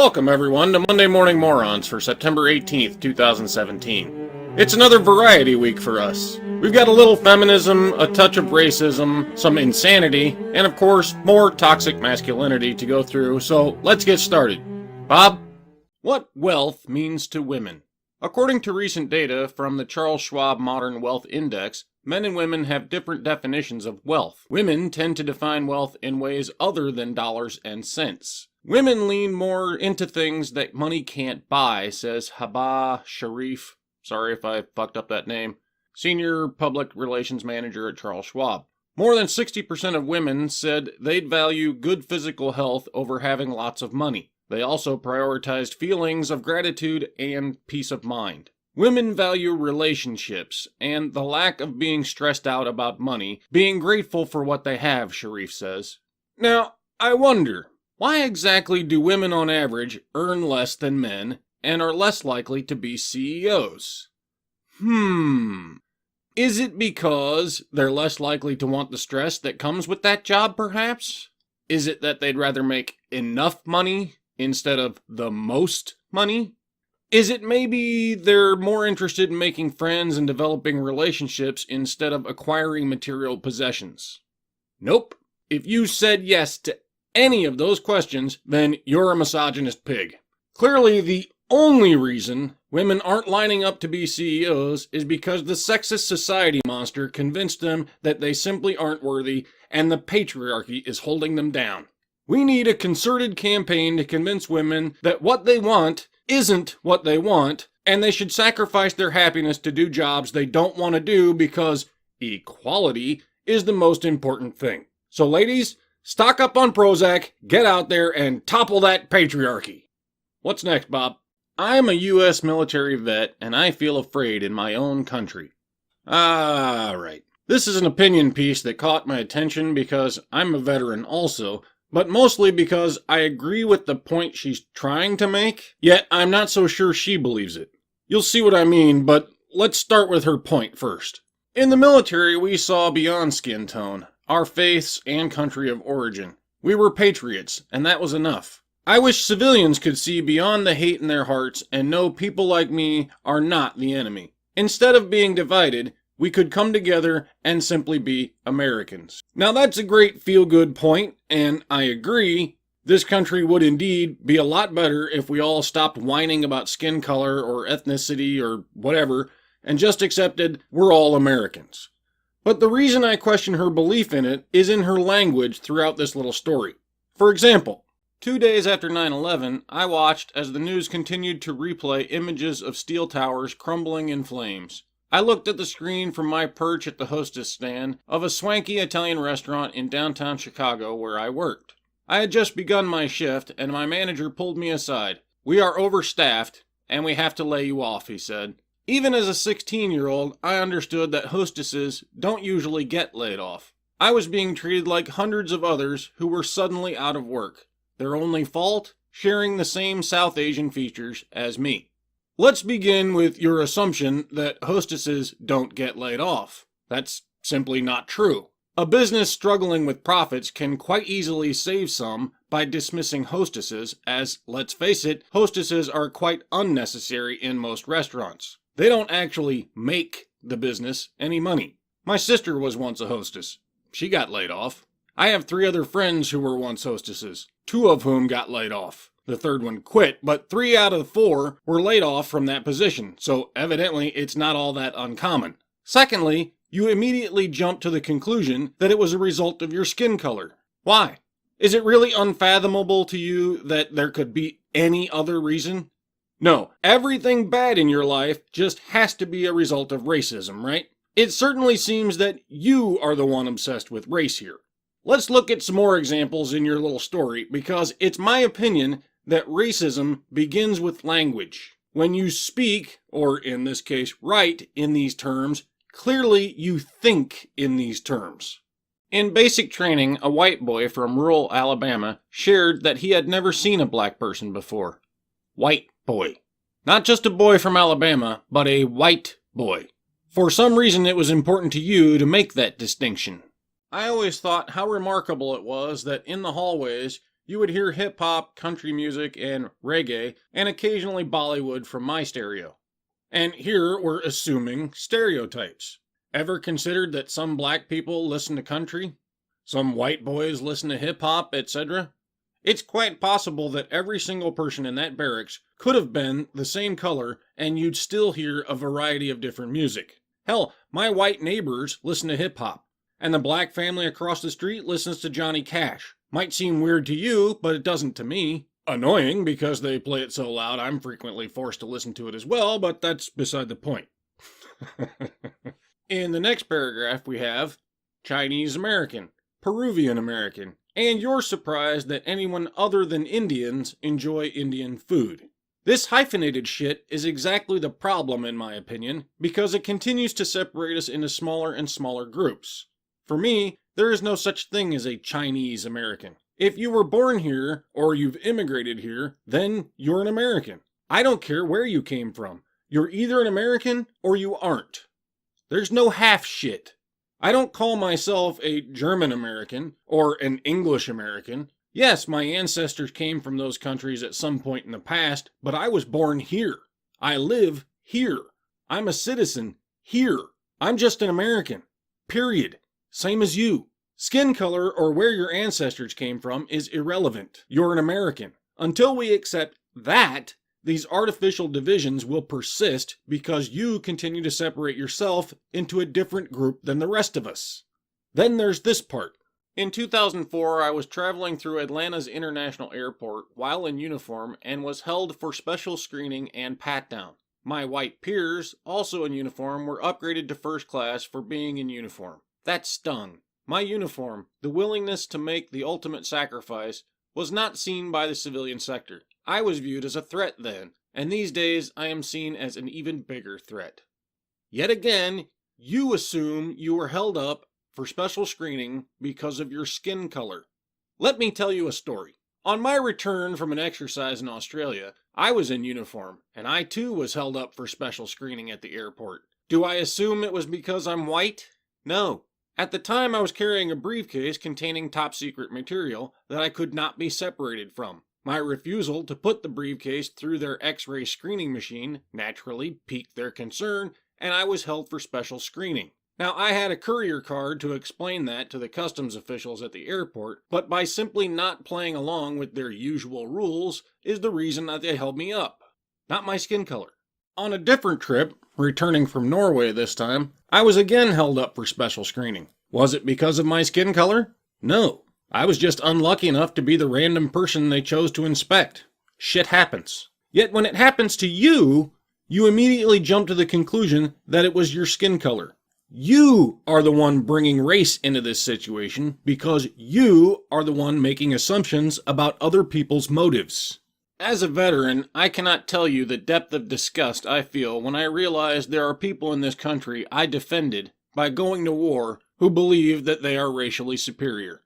Welcome everyone to Monday Morning Morons for September 18th, 2017. It's another variety week for us. We've got a little feminism, a touch of racism, some insanity, and of course, more toxic masculinity to go through, so let's get started. Bob, what wealth means to women? According to recent data from the Charles Schwab Modern Wealth Index, men and women have different definitions of wealth. Women tend to define wealth in ways other than dollars and cents. Women lean more into things that money can't buy, says Haba Sharif, sorry if I fucked up that name, Senior Public Relations Manager at Charles Schwab. More than 60% of women said they'd value good physical health over having lots of money. They also prioritized feelings of gratitude and peace of mind. Women value relationships and the lack of being stressed out about money, being grateful for what they have, Sharif says. Now, I wonder, why exactly do women on average earn less than men and are less likely to be CEOs? Is it because they're less likely to want the stress that comes with that job, perhaps? Is it that they'd rather make enough money instead of the most money? Is it maybe they're more interested in making friends and developing relationships instead of acquiring material possessions? Nope. If you said yes to any of those questions, then you're a misogynist pig. Clearly, the only reason women aren't lining up to be CEOs is because the sexist society monster convinced them that they simply aren't worthy and the patriarchy is holding them down. We need a concerted campaign to convince women that what they want isn't what they want, and they should sacrifice their happiness to do jobs they don't want to do because equality is the most important thing. So ladies, stock up on Prozac, get out there, and topple that patriarchy. What's next, Bob? I'm a U.S. military vet, and I feel afraid in my own country. Right. This is an opinion piece that caught my attention because I'm a veteran also, but mostly because I agree with the point she's trying to make, yet I'm not so sure she believes it. You'll see what I mean, but let's start with her point first. In the military, we saw beyond skin tone, our faiths and country of origin. We were patriots, and that was enough. I wish civilians could see beyond the hate in their hearts and know people like me are not the enemy. Instead of being divided, we could come together and simply be Americans. Now that's a great feel-good point, and I agree. This country would indeed be a lot better if we all stopped whining about skin color or ethnicity or whatever, and just accepted we're all Americans. But the reason I question her belief in it is in her language throughout this little story. For example, 2 days after 9/11, I watched as the news continued to replay images of steel towers crumbling in flames. I looked at the screen from my perch at the hostess stand of a swanky Italian restaurant in downtown Chicago where I worked. I had just begun my shift, and my manager pulled me aside. "We are overstaffed, and we have to lay you off," he said. Even as a 16-year-old, I understood that hostesses don't usually get laid off. I was being treated like hundreds of others who were suddenly out of work. Their only fault? Sharing the same South Asian features as me. Let's begin with your assumption that hostesses don't get laid off. That's simply not true. A business struggling with profits can quite easily save some by dismissing hostesses, as, let's face it, hostesses are quite unnecessary in most restaurants. They don't actually make the business any money. My sister was once a hostess. She got laid off. I have 3 other friends who were once hostesses, 2 of whom got laid off. The 3rd one quit, but 3 out of the 4 were laid off from that position, so evidently it's not all that uncommon. Secondly, you immediately jump to the conclusion that it was a result of your skin color. Why? Is it really unfathomable to you that there could be any other reason? No, everything bad in your life just has to be a result of racism, right? It certainly seems that you are the one obsessed with race here. Let's look at some more examples in your little story, because it's my opinion that racism begins with language. When you speak, or in this case write, in these terms, clearly you think in these terms. In basic training, a white boy from rural Alabama shared that he had never seen a black person before. White boy. Not just a boy from Alabama, but a white boy. For some reason it was important to you to make that distinction. I always thought how remarkable it was that in the hallways you would hear hip-hop, country music, and reggae, and occasionally Bollywood from my stereo. And here we're assuming stereotypes. Ever considered that some black people listen to country? Some white boys listen to hip-hop, etc.? It's quite possible that every single person in that barracks could have been the same color, and you'd still hear a variety of different music. Hell, my white neighbors listen to hip-hop, and the black family across the street listens to Johnny Cash. Might seem weird to you, but it doesn't to me. Annoying because they play it so loud I'm frequently forced to listen to it as well, but that's beside the point. In the next paragraph we have Chinese American, Peruvian American, and you're surprised that anyone other than Indians enjoy Indian food. This hyphenated shit is exactly the problem in my opinion, because it continues to separate us into smaller and smaller groups. For me, there is no such thing as a Chinese American. If you were born here, or you've immigrated here, then you're an American. I don't care where you came from. You're either an American, or you aren't. There's no half shit. I don't call myself a German American, or an English American. Yes, my ancestors came from those countries at some point in the past, but I was born here. I live here. I'm a citizen here. I'm just an American. Period. Same as you. Skin color or where your ancestors came from is irrelevant. You're an American. Until we accept that, these artificial divisions will persist because you continue to separate yourself into a different group than the rest of us. Then there's this part. In 2004, I was traveling through Atlanta's International Airport while in uniform and was held for special screening and pat-down. My white peers, also in uniform, were upgraded to first class for being in uniform. That stung. My uniform, the willingness to make the ultimate sacrifice, was not seen by the civilian sector. I was viewed as a threat then, and these days I am seen as an even bigger threat. Yet again, you assume you were held up for special screening because of your skin color. Let me tell you a story. On my return from an exercise in Australia, I was in uniform, and I too was held up for special screening at the airport. Do I assume it was because I'm white? No. At the time, I was carrying a briefcase containing top-secret material that I could not be separated from. My refusal to put the briefcase through their X-ray screening machine naturally piqued their concern, and I was held for special screening. Now, I had a courier card to explain that to the customs officials at the airport, but by simply not playing along with their usual rules is the reason that they held me up, not my skin color. On a different trip, returning from Norway this time, I was again held up for special screening. Was it because of my skin color? No. I was just unlucky enough to be the random person they chose to inspect. Shit happens. Yet when it happens to you, you immediately jump to the conclusion that it was your skin color. You are the one bringing race into this situation because you are the one making assumptions about other people's motives. As a veteran, I cannot tell you the depth of disgust I feel when I realize there are people in this country I defended by going to war who believe that they are racially superior.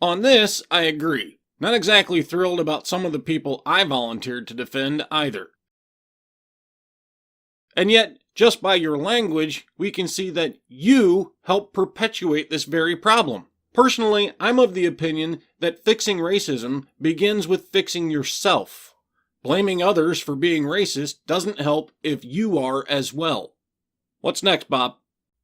On this, I agree. Not exactly thrilled about some of the people I volunteered to defend either. And yet, just by your language, we can see that you help perpetuate this very problem. Personally, I'm of the opinion that fixing racism begins with fixing yourself. Blaming others for being racist doesn't help if you are as well. What's next, Bob?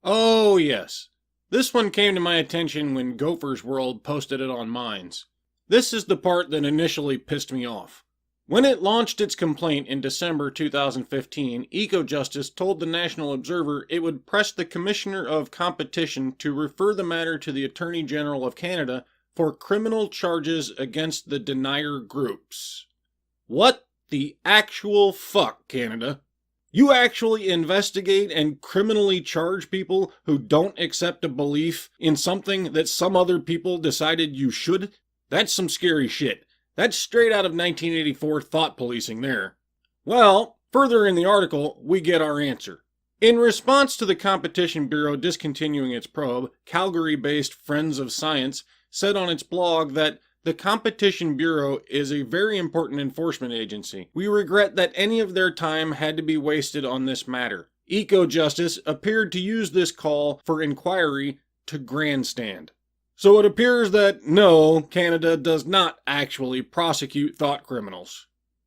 Oh, yes. This one came to my attention when Gopher's World posted it on Minds. This is the part that initially pissed me off. When it launched its complaint in December 2015, EcoJustice told the National Observer it would press the Commissioner of Competition to refer the matter to the Attorney General of Canada for criminal charges against the denier groups. What the actual fuck, Canada? You actually investigate and criminally charge people who don't accept a belief in something that some other people decided you should? That's some scary shit. That's straight out of 1984 thought policing there. Well, further in the article, we get our answer. In response to the Competition Bureau discontinuing its probe, Calgary-based Friends of Science said on its blog that the Competition Bureau is a very important enforcement agency. We regret that any of their time had to be wasted on this matter. EcoJustice appeared to use this call for inquiry to grandstand. So it appears that no, Canada does not actually prosecute thought criminals.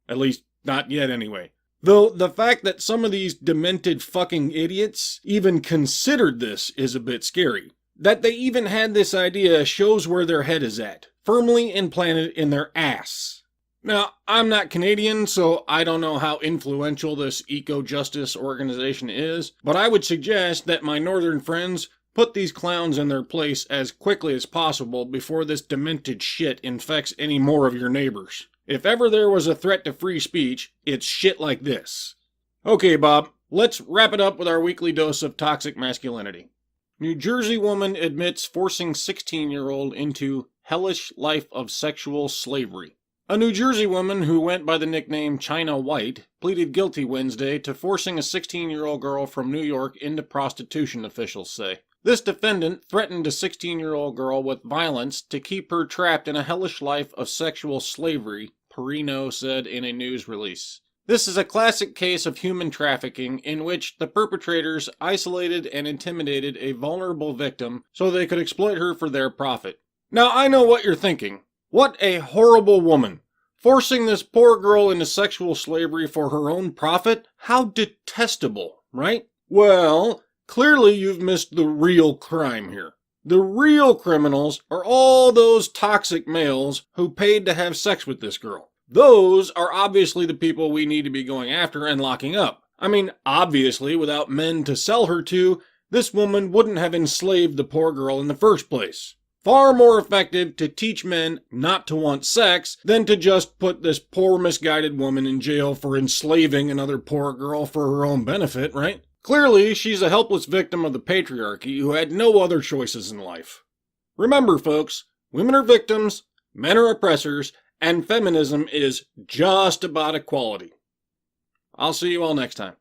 At least, not yet anyway. Though the fact that some of these demented fucking idiots even considered this is a bit scary. That they even had this idea shows where their head is at, firmly implanted in their ass. Now, I'm not Canadian, so I don't know how influential this eco-justice organization is, but I would suggest that my northern friends put these clowns in their place as quickly as possible before this demented shit infects any more of your neighbors. If ever there was a threat to free speech, it's shit like this. Okay, Bob, let's wrap it up with our weekly dose of toxic masculinity. New Jersey woman admits forcing 16-year-old into hellish life of sexual slavery. A New Jersey woman who went by the nickname China White pleaded guilty Wednesday to forcing a 16-year-old girl from New York into prostitution, officials say. This defendant threatened a 16-year-old girl with violence to keep her trapped in a hellish life of sexual slavery, Perino said in a news release. This is a classic case of human trafficking in which the perpetrators isolated and intimidated a vulnerable victim so they could exploit her for their profit. Now I know what you're thinking. What a horrible woman. Forcing this poor girl into sexual slavery for her own profit? How detestable, right? Well, clearly you've missed the real crime here. The real criminals are all those toxic males who paid to have sex with this girl. Those are obviously the people we need to be going after and locking up. I mean, obviously, without men to sell her to, this woman wouldn't have enslaved the poor girl in the first place. Far more effective to teach men not to want sex than to just put this poor misguided woman in jail for enslaving another poor girl for her own benefit, right? Clearly, she's a helpless victim of the patriarchy who had no other choices in life. Remember, folks, women are victims, men are oppressors, and feminism is just about equality. I'll see you all next time.